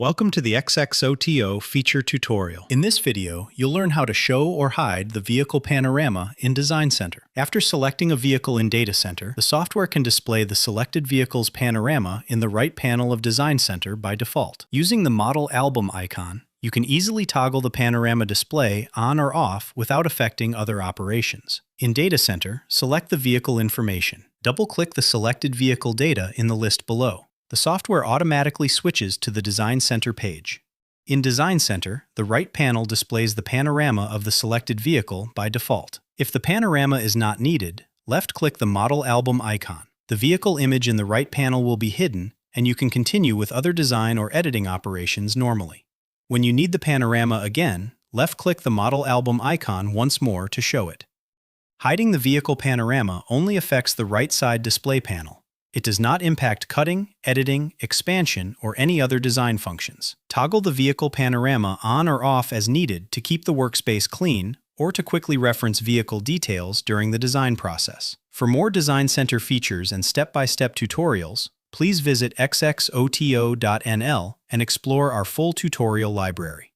Welcome to the XXOTO feature tutorial. In this video, you'll learn how to show or hide the vehicle panorama in Design Center. After selecting a vehicle in Data Center, the software can display the selected vehicle's panorama in the right panel of Design Center by default. Using the model album icon, you can easily toggle the panorama display on or off without affecting other operations. In Data Center, select the vehicle information. Double-click the selected vehicle data in the list below. The software automatically switches to the Design Center page. In Design Center, the right panel displays the panorama of the selected vehicle by default. If the panorama is not needed, left-click the Model Album icon. The vehicle image in the right panel will be hidden, and you can continue with other design or editing operations normally. When you need the panorama again, left-click the Model Album icon once more to show it. Hiding the vehicle panorama only affects the right side display panel. It does not impact cutting, editing, expansion, or any other design functions. Toggle the vehicle panorama on or off as needed to keep the workspace clean or to quickly reference vehicle details during the design process. For more Design Center features and step-by-step tutorials, please visit xxoto.nl and explore our full tutorial library.